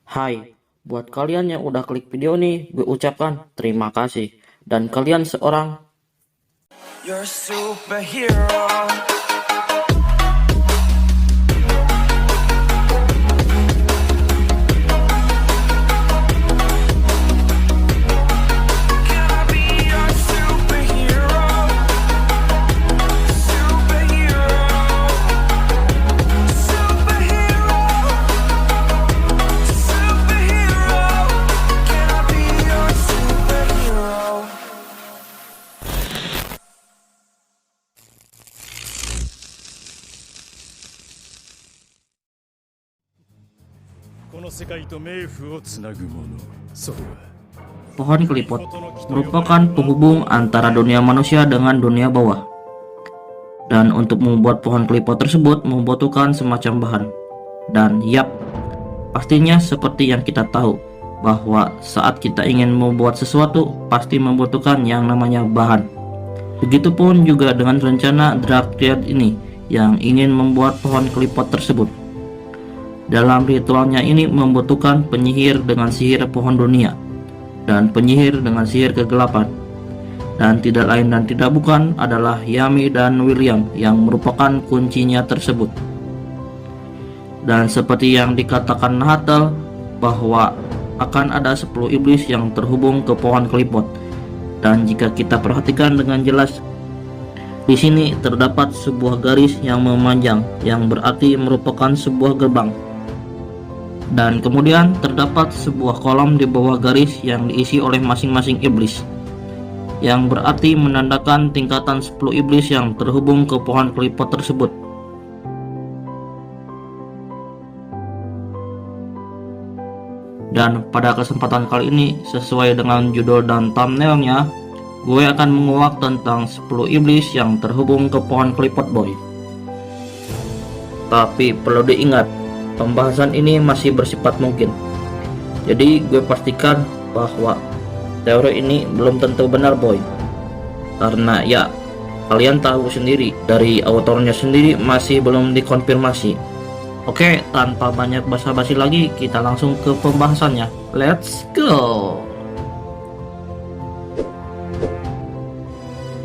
Hai, buat kalian yang udah klik video nih, gue ucapkan terima kasih. Dan kalian seorang You're a superhero. Can I be your superhero? Superhero. Superhero. Superhero. Can I be your superhero? この世界と冥府をつなぐもの、それは pohon kelipot merupakan penghubung antara dunia manusia dengan dunia bawah. Dan untuk membuat pohon kelipot tersebut membutuhkan semacam bahan. Dan yap, pastinya seperti yang kita tahu bahwa saat kita ingin membuat sesuatu pasti membutuhkan yang namanya bahan. Begitupun juga dengan rencana Dark Triad ini yang ingin membuat pohon kelipot tersebut. Dalam ritualnya ini membutuhkan penyihir dengan sihir pohon dunia dan penyihir dengan sihir kegelapan, dan tidak lain dan tidak bukan adalah Yami dan William yang merupakan kuncinya tersebut. Dan seperti yang dikatakan Nahatal bahwa akan ada 10 iblis yang terhubung ke pohon kelipot, dan jika kita perhatikan dengan jelas di sini terdapat sebuah garis yang memanjang yang berarti merupakan sebuah gerbang. Dan kemudian terdapat sebuah kolom di bawah garis yang diisi oleh masing-masing iblis, yang berarti menandakan tingkatan 10 iblis yang terhubung ke pohon kelipot tersebut. Dan pada kesempatan kali ini, sesuai dengan judul dan thumbnailnya, gue akan menguak tentang 10 iblis yang terhubung ke pohon kelipot boy. Tapi perlu diingat, pembahasan ini masih bersifat mungkin. Jadi gue pastikan bahwa teori ini belum tentu benar boy. Karena ya, kalian tahu sendiri dari autornya sendiri masih belum dikonfirmasi. Oke, tanpa banyak basa-basi lagi, kita langsung ke pembahasannya. Let's go.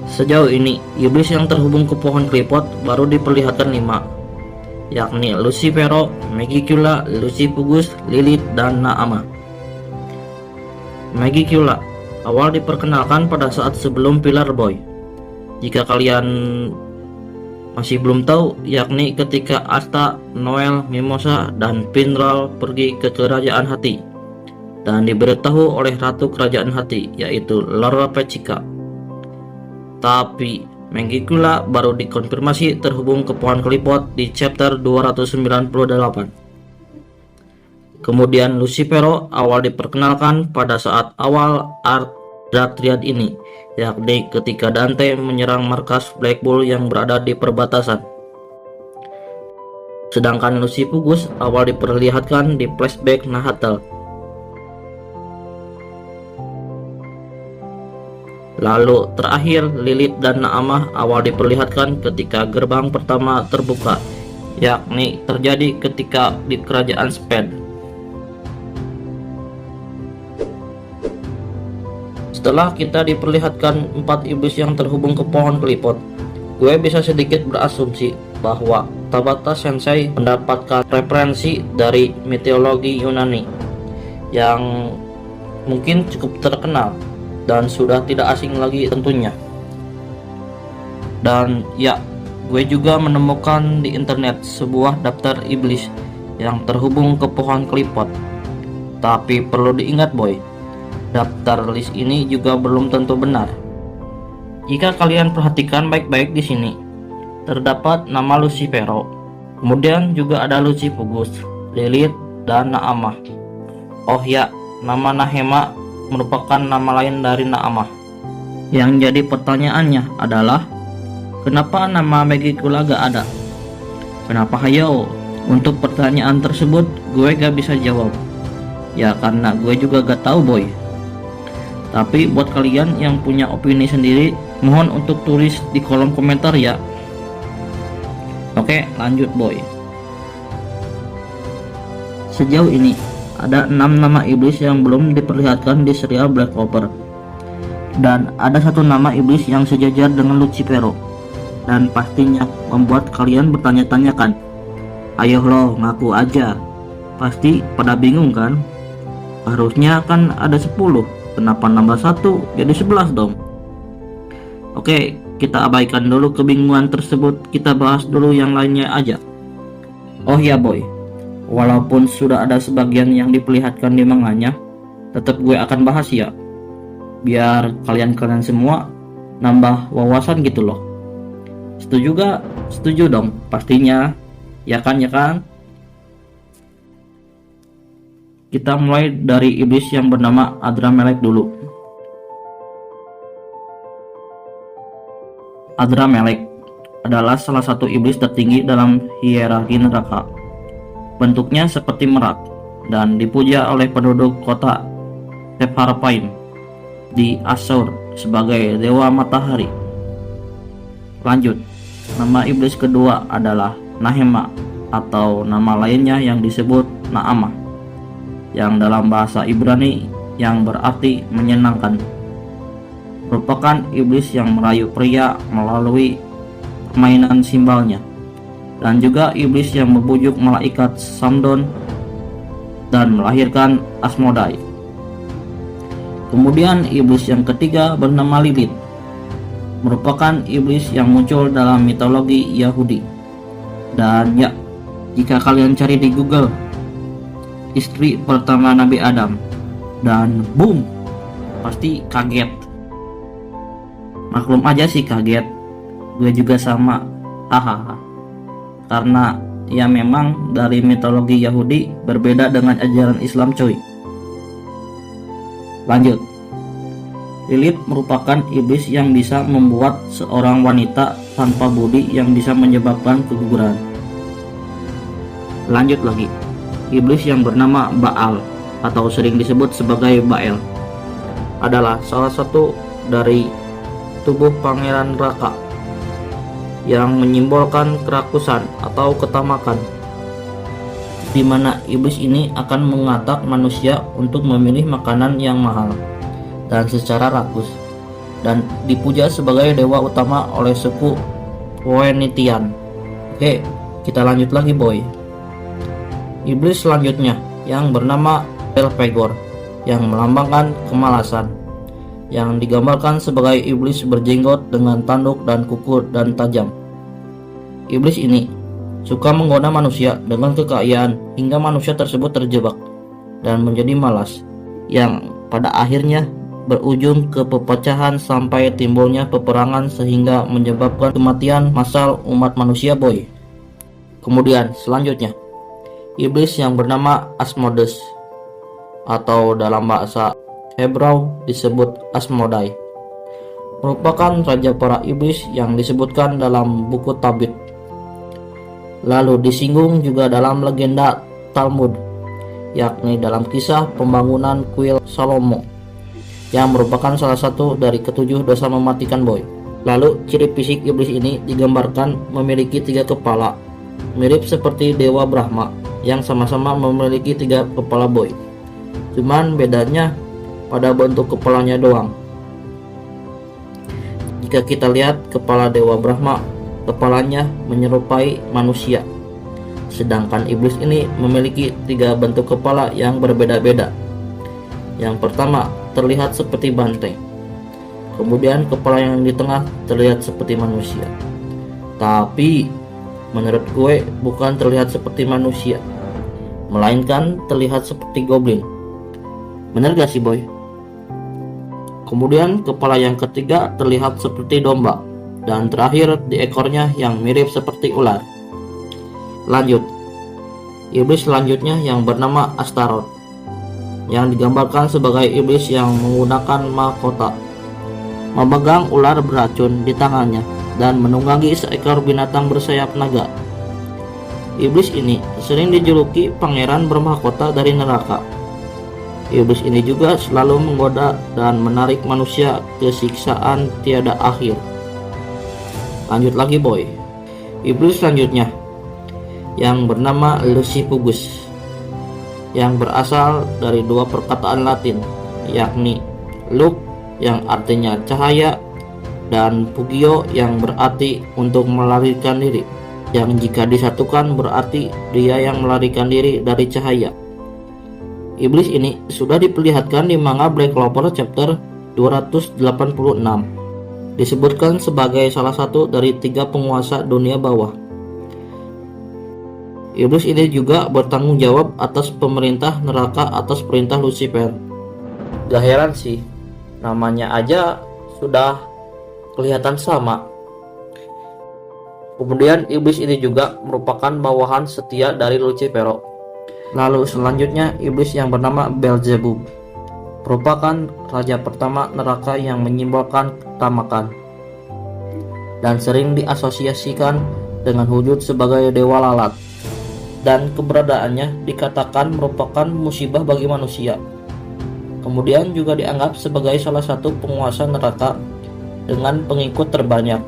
Sejauh ini, iblis yang terhubung ke pohon kelipot baru diperlihatkan 5, yakni Lucifero, Megicula, Lucifugus, Lilith, dan Naamah. Megicula awal diperkenalkan pada saat sebelum Pillar Boy. Jika kalian masih belum tahu, yakni ketika Asta, Noel, Mimosa, dan Pinral pergi ke Kerajaan Hati dan diberitahu oleh Ratu Kerajaan Hati, yaitu Laura Pecica. Tapi Megicula baru dikonfirmasi terhubung ke pohon kelipot di chapter 298. Kemudian Lucifero awal diperkenalkan pada saat awal art Dark Triad ini, yakni ketika Dante menyerang markas Black Bull yang berada di perbatasan. Sedangkan Lucifugus awal diperlihatkan di flashback Nahatal. Lalu terakhir Lilith dan Naamah awal diperlihatkan ketika gerbang pertama terbuka, yakni terjadi ketika di kerajaan Spade. Setelah kita diperlihatkan 4 iblis yang terhubung ke pohon kelipot, gue bisa sedikit berasumsi bahwa Tabata Sensei mendapatkan referensi dari mitologi Yunani yang mungkin cukup terkenal dan sudah tidak asing lagi tentunya. Dan ya, gue juga menemukan di internet sebuah daftar iblis yang terhubung ke pohon kelipot. Tapi perlu diingat boy, daftar list ini juga belum tentu benar. Jika kalian perhatikan baik-baik di sini, terdapat nama Lucifero, kemudian juga ada Lucifugus, Lilith, dan Naamah. Oh ya, nama Nahema merupakan nama lain dari Naamah. Yang jadi pertanyaannya adalah, kenapa nama Megicula gak ada? Kenapa hayo? Untuk pertanyaan tersebut gue gak bisa jawab. Ya karena gue juga gak tahu boy. Tapi buat kalian yang punya opini sendiri, mohon untuk tulis di kolom komentar ya. Oke, lanjut boy. Sejauh ini ada 6 nama iblis yang belum diperlihatkan di serial Black Clover. Dan ada 1 nama iblis yang sejajar dengan Lucifero. Dan pastinya membuat kalian bertanya-tanya kan? Ayo lo ngaku aja. Pasti pada bingung kan? Harusnya kan ada 10. Kenapa nambah 1 jadi 11 dong? Oke, kita abaikan dulu kebingungan tersebut. Kita bahas dulu yang lainnya aja. Oh ya boy, walaupun sudah ada sebagian yang diperlihatkan di manganya, tetap gue akan bahas ya, biar kalian semua nambah wawasan gitu loh. Setuju gak? Setuju dong pastinya. Ya kan? Kita mulai dari iblis yang bernama Adramelech dulu. Adramelech adalah salah satu iblis tertinggi dalam hierarki neraka. Bentuknya seperti merak dan dipuja oleh penduduk kota Sepharvaim di Asyur sebagai dewa matahari. Lanjut, nama iblis kedua adalah Nahema, atau nama lainnya yang disebut Naamah, yang dalam bahasa Ibrani yang berarti menyenangkan. Merupakan iblis yang merayu pria melalui permainan simbalnya, dan juga iblis yang membujuk malaikat Samdon dan melahirkan Asmodai. Kemudian iblis yang ketiga bernama Lilith, merupakan iblis yang muncul dalam mitologi Yahudi. Dan ya, jika kalian cari di Google istri pertama Nabi Adam, dan boom, pasti kaget. Maklum aja sih kaget, gue juga sama, hahaha. Karena ya memang dari mitologi Yahudi berbeda dengan ajaran Islam coy. Lanjut, Lilith merupakan iblis yang bisa membuat seorang wanita tanpa budi yang bisa menyebabkan keguguran. Lanjut lagi, iblis yang bernama Baal, atau sering disebut sebagai Bael, adalah salah satu dari tubuh pangeran neraka yang menyimbolkan kerakusan atau ketamakan, di mana iblis ini akan mengatak manusia untuk memilih makanan yang mahal dan secara rakus, dan dipuja sebagai dewa utama oleh suku Phoenician. Oke, kita lanjut lagi boy. Iblis selanjutnya yang bernama Belphegor, yang melambangkan kemalasan, yang digambarkan sebagai iblis berjenggot dengan tanduk dan kuku dan tajam. Iblis ini suka menggoda manusia dengan kekayaan hingga manusia tersebut terjebak dan menjadi malas, yang pada akhirnya berujung ke pepecahan sampai timbulnya peperangan sehingga menyebabkan kematian massal umat manusia boy. Kemudian selanjutnya, iblis yang bernama Asmodeus, atau dalam bahasa Hebrau disebut Asmodai, merupakan raja para iblis yang disebutkan dalam buku Tabit, lalu disinggung juga dalam legenda Talmud, yakni dalam kisah pembangunan kuil Salomo, yang merupakan salah satu dari ketujuh dosa mematikan boy. Lalu ciri fisik iblis ini digambarkan memiliki 3 kepala, mirip seperti Dewa Brahma yang sama-sama memiliki 3 kepala boy. Cuman bedanya pada bentuk kepalanya doang. Jika kita lihat kepala Dewa Brahma, kepalanya menyerupai manusia, sedangkan iblis ini memiliki 3 bentuk kepala yang berbeda-beda. Yang pertama terlihat seperti banteng, kemudian kepala yang di tengah terlihat seperti manusia, tapi menurut gue bukan terlihat seperti manusia, melainkan terlihat seperti goblin. Bener gak sih boy? Kemudian kepala yang ketiga terlihat seperti domba, dan terakhir di ekornya yang mirip seperti ular. Lanjut, iblis selanjutnya yang bernama Astaroth, yang digambarkan sebagai iblis yang menggunakan mahkota, memegang ular beracun di tangannya dan menunggangi seekor binatang bersayap naga. Iblis ini sering dijuluki pangeran bermahkota dari neraka. Iblis ini juga selalu menggoda dan menarik manusia ke siksaan tiada akhir. Lanjut lagi boy, iblis selanjutnya yang bernama Lucifugus, yang berasal dari dua perkataan Latin, yakni lux yang artinya cahaya dan fugio yang berarti untuk melarikan diri, yang jika disatukan berarti dia yang melarikan diri dari cahaya. Iblis ini sudah diperlihatkan di manga Black Clover chapter 286. Disebutkan sebagai salah satu dari 3 penguasa dunia bawah. Iblis ini juga bertanggung jawab atas pemerintah neraka atas perintah Lucifer. Gak heran sih, namanya aja sudah kelihatan sama. Kemudian iblis ini juga merupakan bawahan setia dari Lucifer. Lalu selanjutnya iblis yang bernama Beelzebub merupakan raja pertama neraka yang menyimbolkan ketamakan dan sering diasosiasikan dengan wujud sebagai dewa lalat, dan keberadaannya dikatakan merupakan musibah bagi manusia. Kemudian juga dianggap sebagai salah satu penguasa neraka dengan pengikut terbanyak.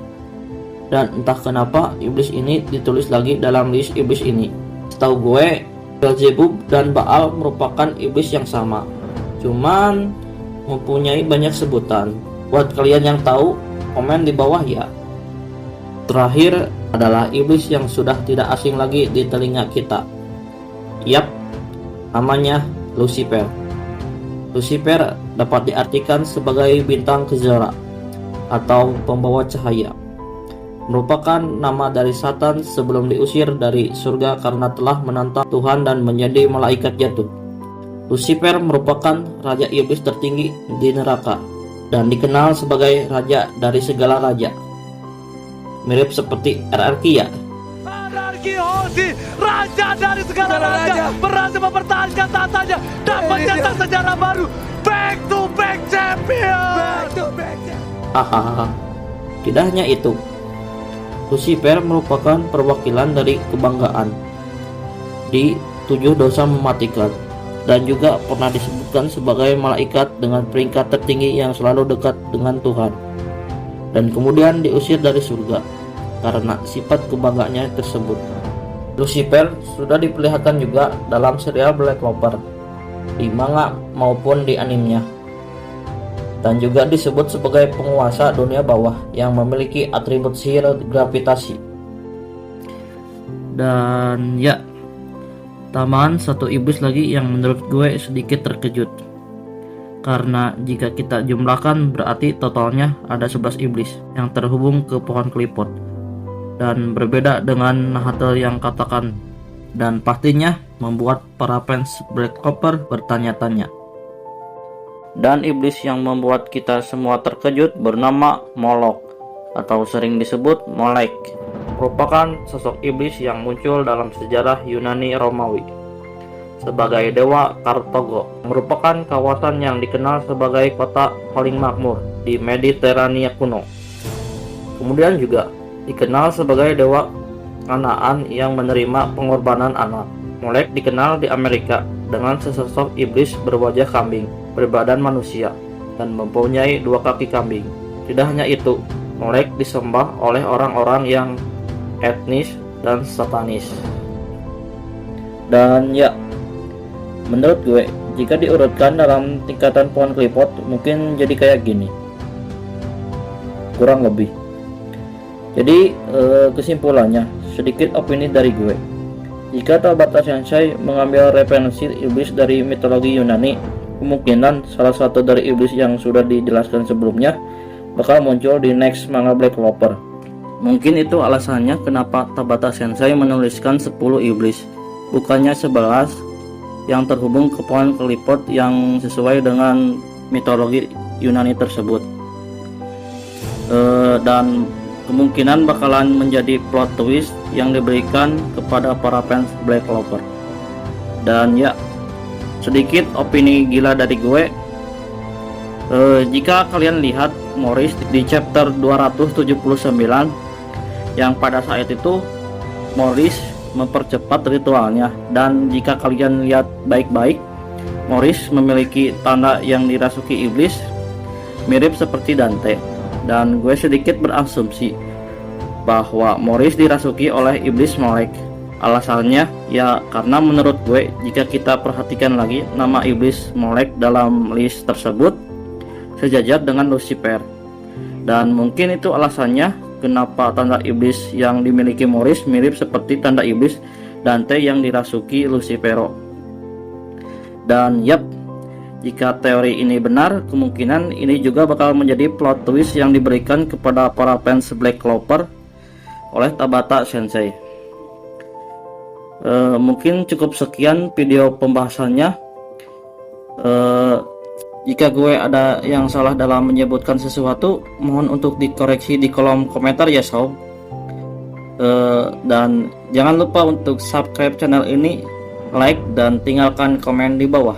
Dan entah kenapa iblis ini ditulis lagi dalam list iblis ini. Setahu gue, Beelzebub dan Baal merupakan iblis yang sama, cuman mempunyai banyak sebutan. Buat kalian yang tahu, komen di bawah ya. Terakhir adalah iblis yang sudah tidak asing lagi di telinga kita. Yap, namanya Lucifer. Lucifer dapat diartikan sebagai bintang kezara atau pembawa cahaya. Merupakan nama dari Satan sebelum diusir dari surga karena telah menantang Tuhan dan menjadi malaikat jatuh. Lucifer merupakan raja iblis tertinggi di neraka dan dikenal sebagai raja dari segala raja. Mirip seperti RRQ ya. Anarki Hoshi, raja dari segala raja, berhasil mempertahankan tatanya dan mencetak sejarah baru. Back to back champion. Hahaha. Tidak hanya itu, Lucifer merupakan perwakilan dari kebanggaan di 7 dosa mematikan, dan juga pernah disebutkan sebagai malaikat dengan peringkat tertinggi yang selalu dekat dengan Tuhan, dan kemudian diusir dari surga karena sifat kebanggaannya tersebut. Lucifer sudah diperlihatkan juga dalam serial Black Clover, di manga maupun di animenya, dan juga disebut sebagai penguasa dunia bawah yang memiliki atribut sihir gravitasi. Dan ya, tambahan satu iblis lagi yang menurut gue sedikit terkejut, karena jika kita jumlahkan berarti totalnya ada 11 iblis yang terhubung ke pohon klipot, dan berbeda dengan Nahatel yang katakan, dan pastinya membuat para fans Black Clover bertanya-tanya. Dan iblis yang membuat kita semua terkejut bernama Moloch, atau sering disebut Molek, merupakan sosok iblis yang muncul dalam sejarah Yunani Romawi sebagai dewa Kartago, merupakan kawasan yang dikenal sebagai kota paling makmur di Mediterania kuno. Kemudian juga dikenal sebagai dewa Kanaan yang menerima pengorbanan anak. Molek dikenal di Amerika dengan sesosok iblis berwajah kambing, berbadan manusia, dan mempunyai 2 kaki kambing. Tidak hanya itu, Molek disembah oleh orang-orang yang etnis dan satanis. Dan ya, menurut gue, jika diurutkan dalam tingkatan pohon klipot, mungkin jadi kayak gini, kurang lebih. Jadi kesimpulannya, sedikit opini dari gue. Jika Tabata Sensei mengambil referensi iblis dari mitologi Yunani, kemungkinan salah satu dari iblis yang sudah dijelaskan sebelumnya bakal muncul di next manga Black Clover. Mungkin itu alasannya kenapa Tabata Sensei menuliskan 10 iblis, bukannya 11 yang terhubung ke pohon klipot yang sesuai dengan mitologi Yunani tersebut. Dan kemungkinan bakalan menjadi plot twist yang diberikan kepada para fans Black Clover. Dan ya, sedikit opini gila dari gue. Jika kalian lihat Morris di chapter 279, yang pada saat itu Morris mempercepat ritualnya, dan jika kalian lihat baik-baik, Morris memiliki tanda yang dirasuki iblis mirip seperti Dante. Dan gue sedikit berasumsi bahwa Morris dirasuki oleh iblis Molek Alasannya ya karena menurut gue jika kita perhatikan lagi nama iblis Molek dalam list tersebut sejajar dengan Lucifer. Dan mungkin itu alasannya kenapa tanda iblis yang dimiliki Morris mirip seperti tanda iblis Dante yang dirasuki Lucifero. Dan yap, jika teori ini benar, kemungkinan ini juga bakal menjadi plot twist yang diberikan kepada para fans Black Clover oleh Tabata Sensei. Mungkin cukup sekian video pembahasannya. Jika gue ada yang salah dalam menyebutkan sesuatu, mohon untuk dikoreksi di kolom komentar ya sob. Dan jangan lupa untuk subscribe channel ini, like, dan tinggalkan komen di bawah.